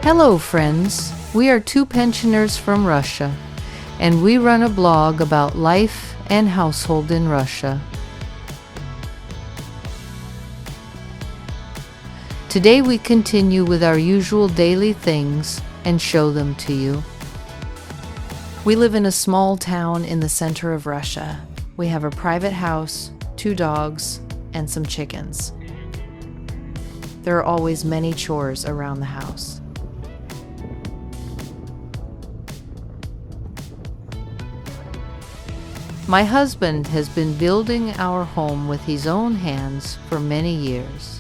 Hello, friends. We are two pensioners from Russia, and we run a blog about life and household in Russia. Today we continue with our usual daily things and show them to you. We live in a small town in the center of Russia. We have a private house, 2 dogs, and some chickens. There are always many chores around the house. My husband has been building our home with his own hands for many years.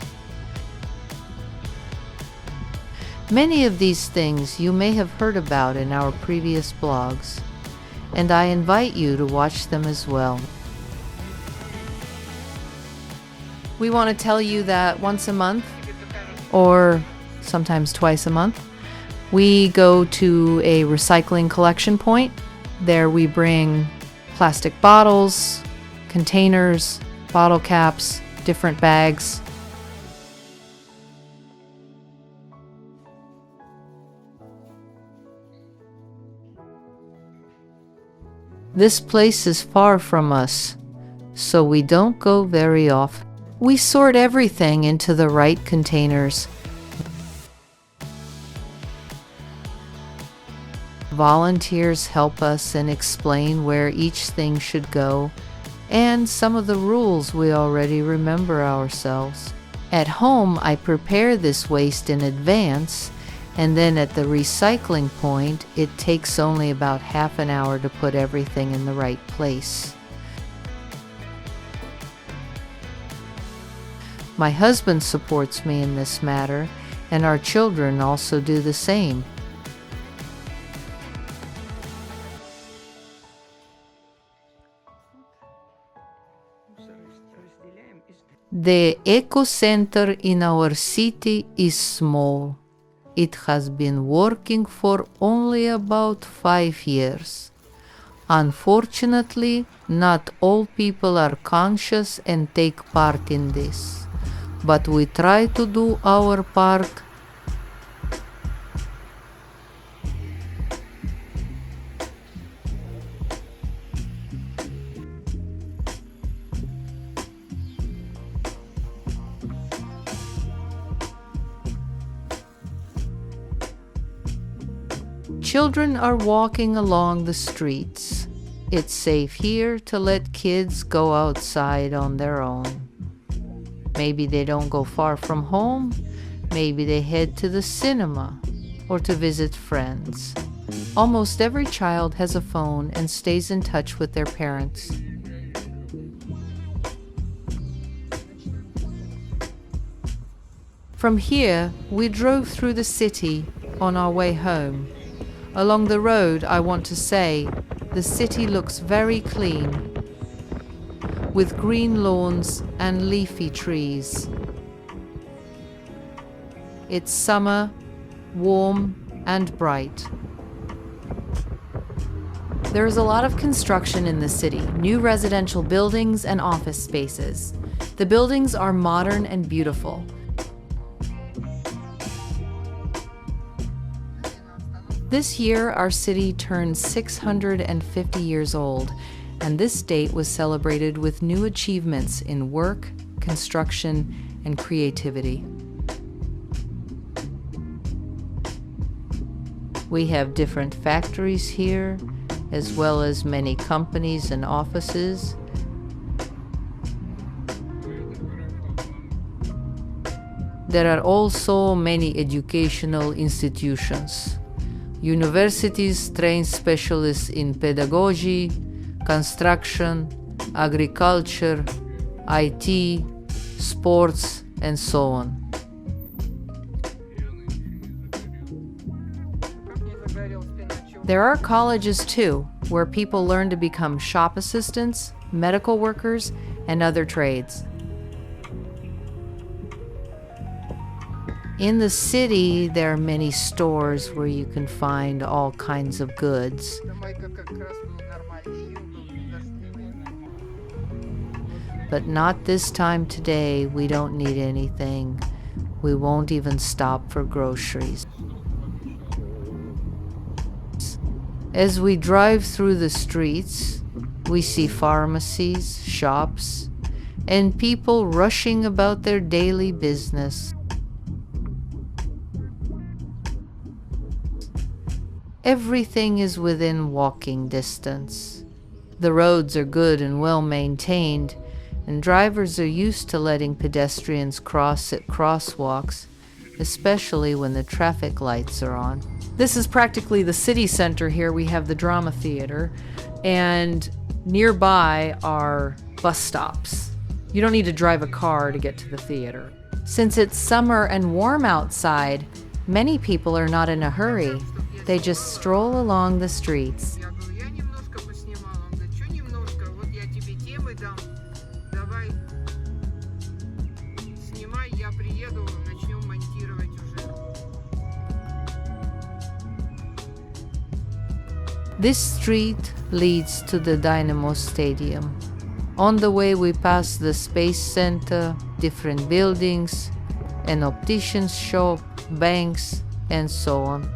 Many of these things you may have heard about in our previous blogs, and I invite you to watch them as well. We want to tell you that once a month, or sometimes twice a month, we go to a recycling collection point. There we bring plastic bottles, containers, bottle caps, different bags. This place is far from us, so we don't go very often. We sort everything into the right containers. Volunteers help us and explain where each thing should go, and some of the rules we already remember ourselves. At home, I prepare this waste in advance, and then at the recycling point, it takes only about half an hour to put everything in the right place. My husband supports me in this matter, and our children also do the same. The eco center in our city is small. It has been working for only about 5 years. Unfortunately, not all people are conscious and take part in this, but we try to do our part. Children are walking along the streets. It's safe here to let kids go outside on their own. Maybe they don't go far from home. Maybe they head to the cinema or to visit friends. Almost every child has a phone and stays in touch with their parents. From here, we drove through the city on our way home. Along the road, I want to say, the city looks very clean, with green lawns and leafy trees. It's summer, warm and bright. There is a lot of construction in the city, new residential buildings and office spaces. The buildings are modern and beautiful. This year, our city turns 650 years old, and this date was celebrated with new achievements in work, construction, and creativity. We have different factories here, as well as many companies and offices. There are also many educational institutions. Universities train specialists in pedagogy, construction, agriculture, IT, sports, and so on. There are colleges too, where people learn to become shop assistants, medical workers, and other trades. In the city, there are many stores where you can find all kinds of goods. But not this time today. We don't need anything. We won't even stop for groceries. As we drive through the streets, we see pharmacies, shops, and people rushing about their daily business. Everything is within walking distance. The roads are good and well maintained, and drivers are used to letting pedestrians cross at crosswalks, especially when the traffic lights are on. This is practically the city center here. We have the drama theater, and nearby are bus stops. You don't need to drive a car to get to the theater. Since it's summer and warm outside, many people are not in a hurry. They just stroll along the streets. This street leads to the Dynamo Stadium. On the way, we pass the Space Center, different buildings, an optician's shop, banks, and so on.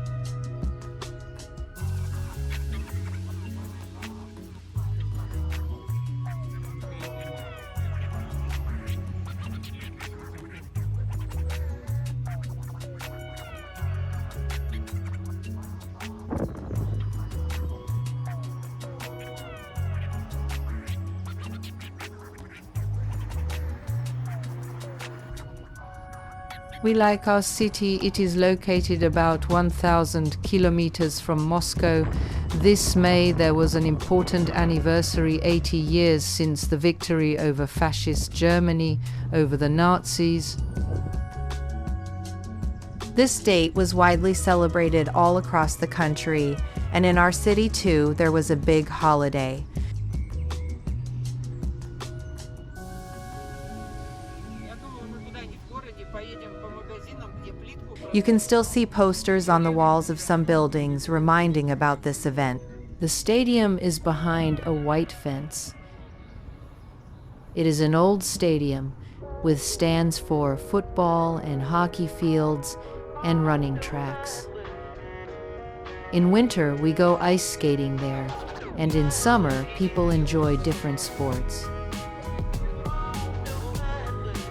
We like our city. It is located about 1,000 kilometers from Moscow. This May there was an important anniversary, 80 years since the victory over fascist Germany, over the Nazis. This date was widely celebrated all across the country, and in our city too, there was a big holiday. You can still see posters on the walls of some buildings reminding about this event. The stadium is behind a white fence. It is an old stadium with stands for football and hockey fields and running tracks. In winter, we go ice skating there, and in summer, people enjoy different sports.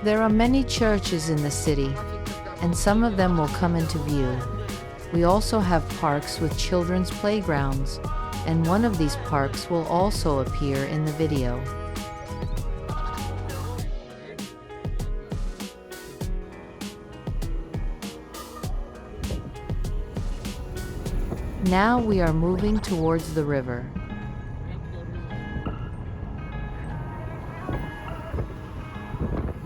There are many churches in the city, and some of them will come into view. We also have parks with children's playgrounds, and one of these parks will also appear in the video. Now we are moving towards the river.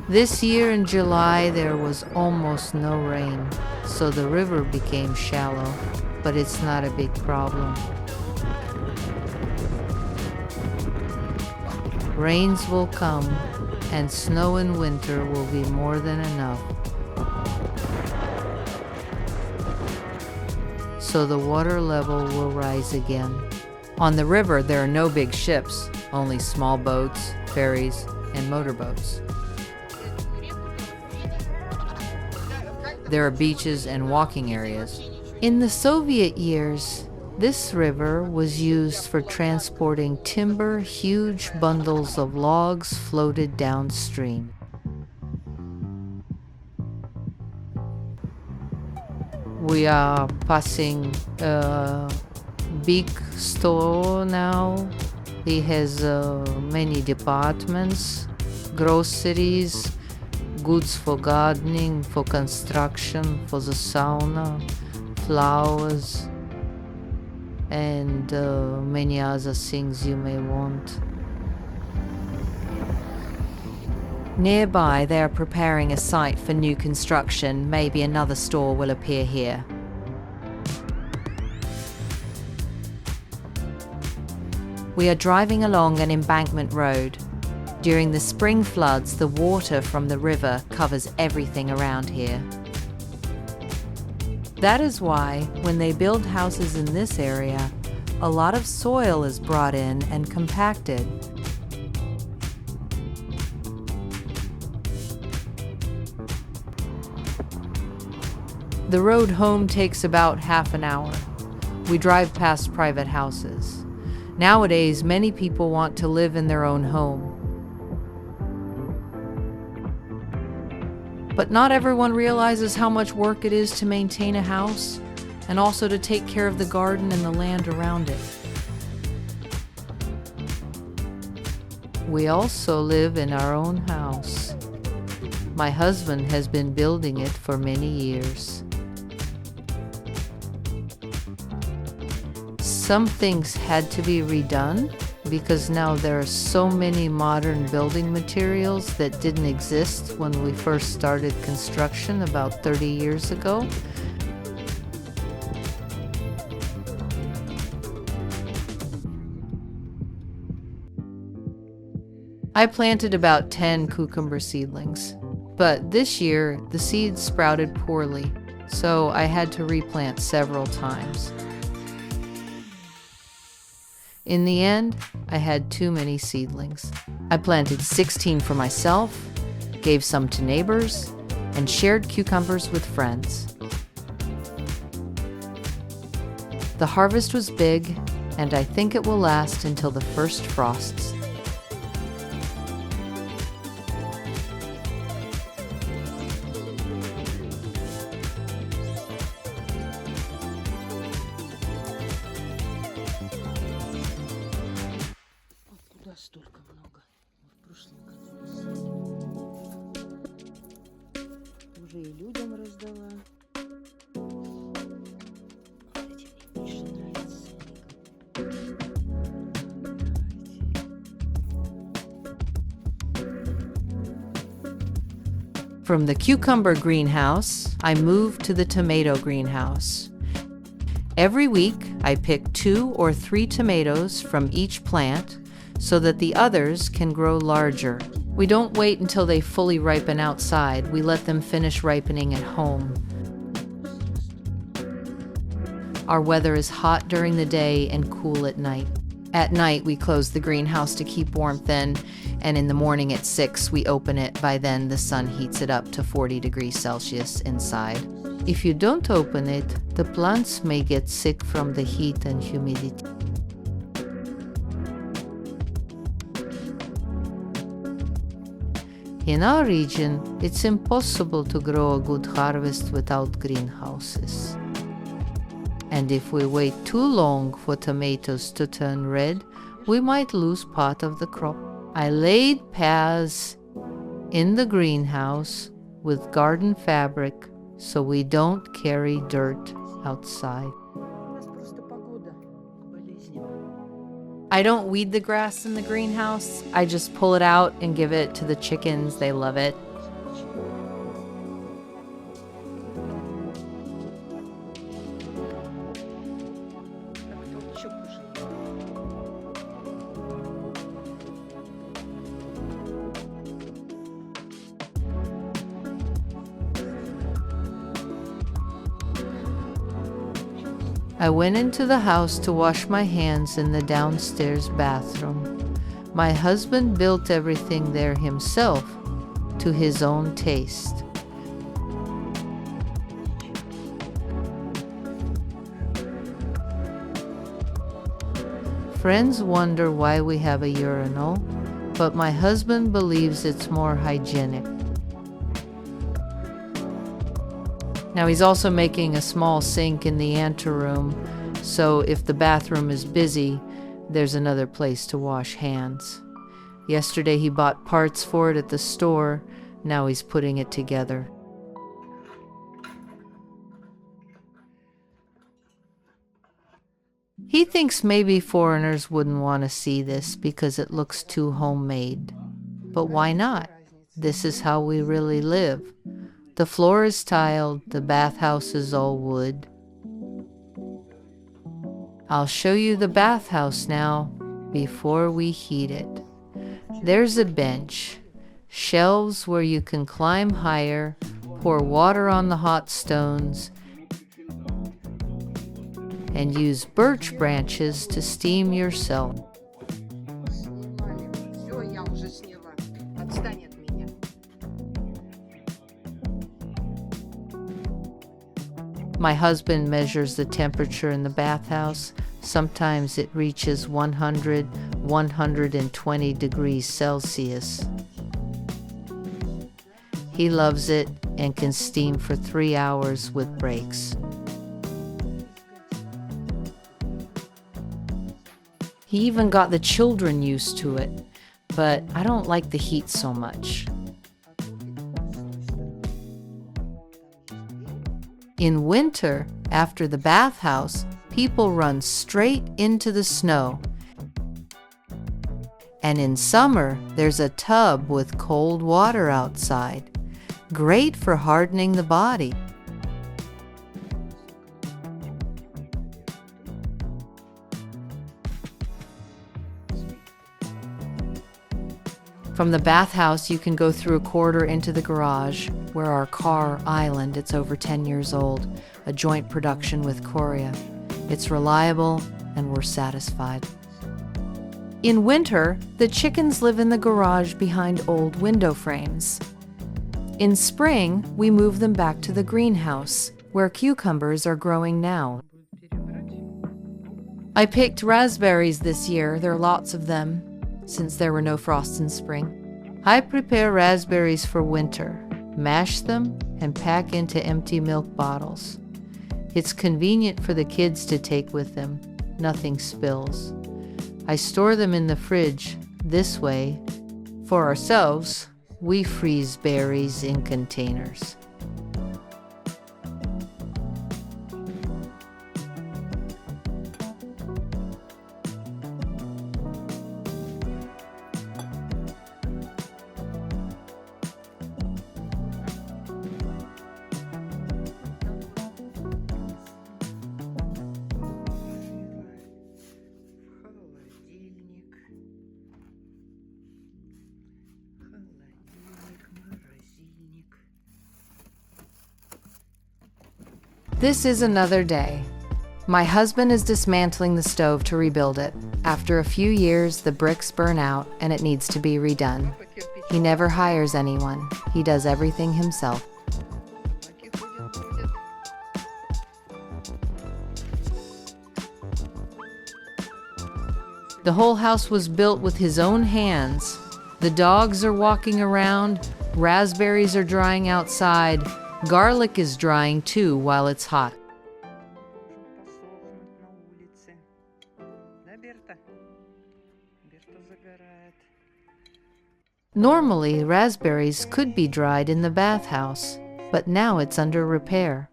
This year in July there was almost no rain, so the river became shallow, but it's not a big problem. Rains will come, and snow in winter will be more than enough. So the water level will rise again. On the river, there are no big ships, only small boats, ferries, and motorboats. There are beaches and walking areas. In the Soviet years, this river was used for transporting timber. Huge bundles of logs floated downstream. We are passing a big store now. It has many departments, groceries, goods for gardening, for construction, for the sauna, flowers, and many other things you may want. Nearby, they are preparing a site for new construction. Maybe another store will appear here. We are driving along an embankment road. During the spring floods, the water from the river covers everything around here. That is why, when they build houses in this area, a lot of soil is brought in and compacted. The road home takes about half an hour. We drive past private houses. Nowadays, many people want to live in their own home. But not everyone realizes how much work it is to maintain a house and also to take care of the garden and the land around it. We also live in our own house. My husband has been building it for many years. Some things had to be redone because now there are so many modern building materials that didn't exist when we first started construction about 30 years ago. I planted about 10 cucumber seedlings, but this year the seeds sprouted poorly, so I had to replant several times. In the end, I had too many seedlings. I planted 16 for myself, gave some to neighbors, and shared cucumbers with friends. The harvest was big, and I think it will last until the first frosts. Столько много. В прошлом году уже и людям раздала. Эти мне больше нравятся. From the cucumber greenhouse, I moved to the tomato greenhouse. Every week, I pick 2 or 3 tomatoes from each plant so that the others can grow larger. We don't wait until they fully ripen outside. We let them finish ripening at home. Our weather is hot during the day and cool at night. At night, we close the greenhouse to keep warmth in, and in the morning at 6, we open it. By then, the sun heats it up to 40 degrees Celsius inside. If you don't open it, the plants may get sick from the heat and humidity. In our region, it's impossible to grow a good harvest without greenhouses. And if we wait too long for tomatoes to turn red, we might lose part of the crop. I laid paths in the greenhouse with garden fabric so we don't carry dirt outside. У нас просто погода болезненная. I don't weed the grass in the greenhouse. I just pull it out and give it to the chickens. They love it. Так кто еще кушает? I went into the house to wash my hands in the downstairs bathroom. My husband built everything there himself to his own taste. Friends wonder why we have a urinal, but my husband believes it's more hygienic. Now he's also making a small sink in the anteroom, so if the bathroom is busy, there's another place to wash hands. Yesterday he bought parts for it at the store. Now he's putting it together. He thinks maybe foreigners wouldn't want to see this because it looks too homemade. But why not? This is how we really live. The floor is tiled, the bathhouse is all wood. I'll show you the bathhouse now before we heat it. There's a bench, shelves where you can climb higher, pour water on the hot stones, and use birch branches to steam yourself. Снимали. Все, я уже сняла. Отстань от меня. My husband measures the temperature in the bathhouse. Sometimes it reaches 100, 120 degrees Celsius. He loves it and can steam for 3 hours with breaks. He even got the children used to it, but I don't like the heat so much. In winter, after the bathhouse, people run straight into the snow. And in summer, there's a tub with cold water outside. Great for hardening the body. From the bathhouse, you can go through a corridor into the garage, where our car, Island, it's over 10 years old, a joint production with Korea. It's reliable, and we're satisfied. In winter, the chickens live in the garage behind old window frames. In spring, we move them back to the greenhouse, where cucumbers are growing now. I picked raspberries this year. There are lots of them, since there were no frosts in spring. I prepare raspberries for winter, mash them, and pack into empty milk bottles. It's convenient for the kids to take with them. Nothing spills. I store them in the fridge. This way, for ourselves, we freeze berries in containers. This is another day. My husband is dismantling the stove to rebuild it. After a few years, the bricks burn out and it needs to be redone. He never hires anyone. He does everything himself. The whole house was built with his own hands. The dogs are walking around, raspberries are drying outside, garlic is drying too while it's hot. Normally, raspberries could be dried in the bathhouse, but now it's under repair.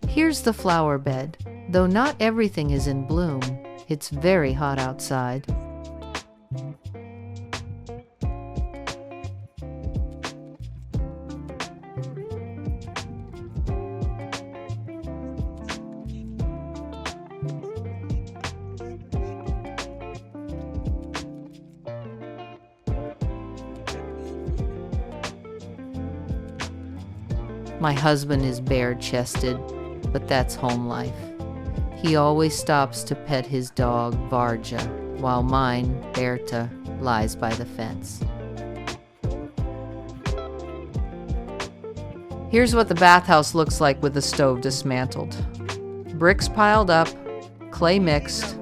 Here's the flower bed. Though not everything is in bloom, it's very hot outside. My husband is bare-chested, but that's home life. He always stops to pet his dog, Varja, while mine, Berta, lies by the fence. Here's what the bathhouse looks like with the stove dismantled. Bricks piled up, clay mixed,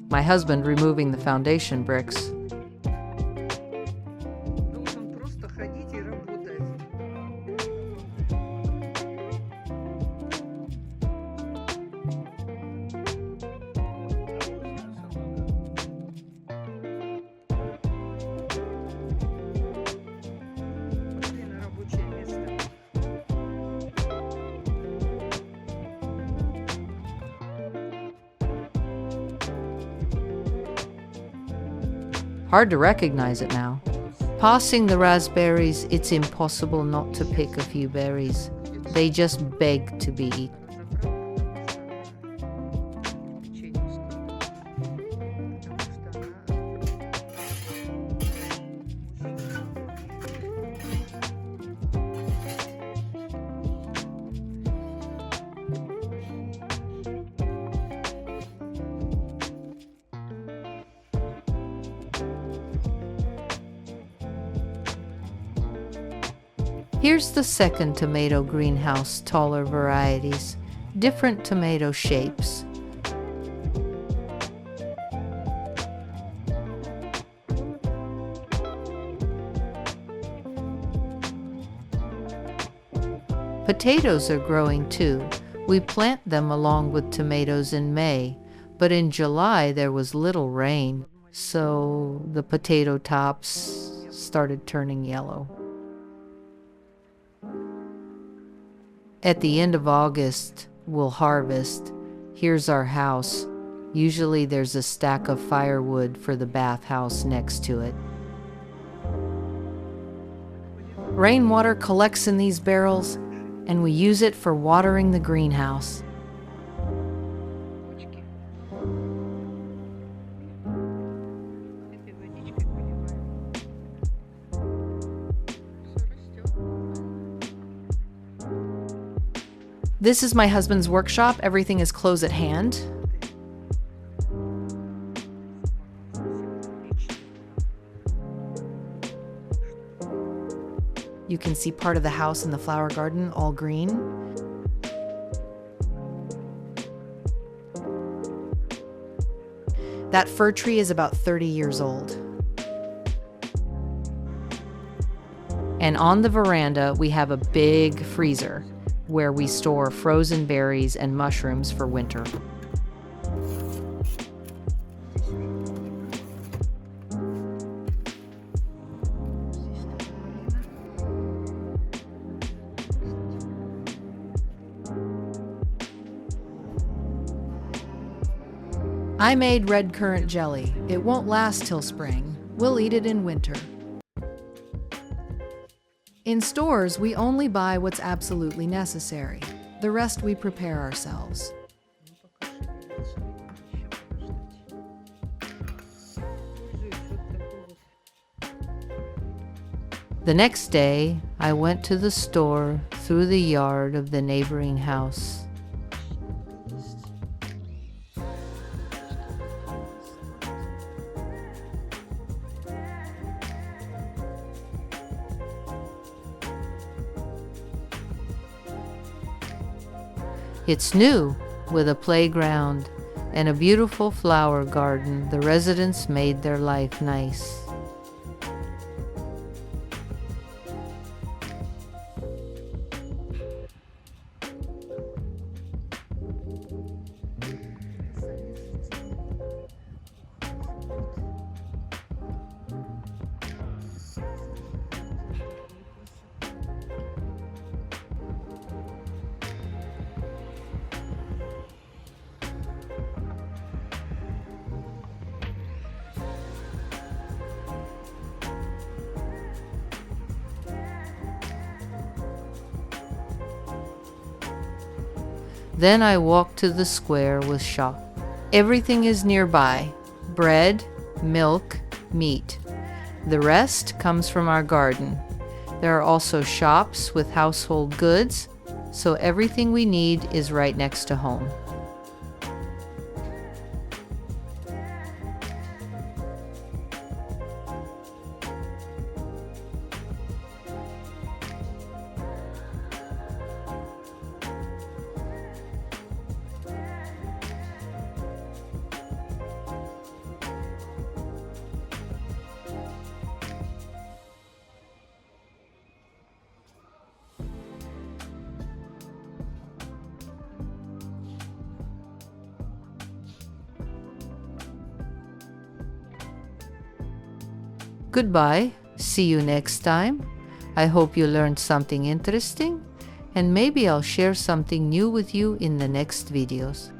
my husband removing the foundation bricks. Hard to recognize it now. Passing the raspberries, it's impossible not to pick a few berries. They just beg to be eaten. Here's the second tomato greenhouse, taller varieties, different tomato shapes. Potatoes are growing too. We plant them along with tomatoes in May, but in July there was little rain, so the potato tops started turning yellow. At the end of August, we'll harvest. Here's our house. Usually there's a stack of firewood for the bathhouse next to it. Rainwater collects in these barrels, and we use it for watering the greenhouse. Этой водичкой поливаем. Всё растёт. This is my husband's workshop. Everything is close at hand. You can see part of the house in the flower garden, all green. That fir tree is about 30 years old. And on the veranda, we have a big freezer where we store frozen berries and mushrooms for winter. I made red currant jelly. It won't last till spring. We'll eat it in winter. In stores, we only buy what's absolutely necessary. The rest we prepare ourselves. The next day, I went to the store through the yard of the neighboring house. It's new, with a playground and a beautiful flower garden. The residents made their life nice. Then I walked to the square with shop. Everything is nearby: bread, milk, meat. The rest comes from our garden. There are also shops with household goods, so everything we need is right next to home. Goodbye. See you next time. I hope you learned something interesting, and maybe I'll share something new with you in the next videos.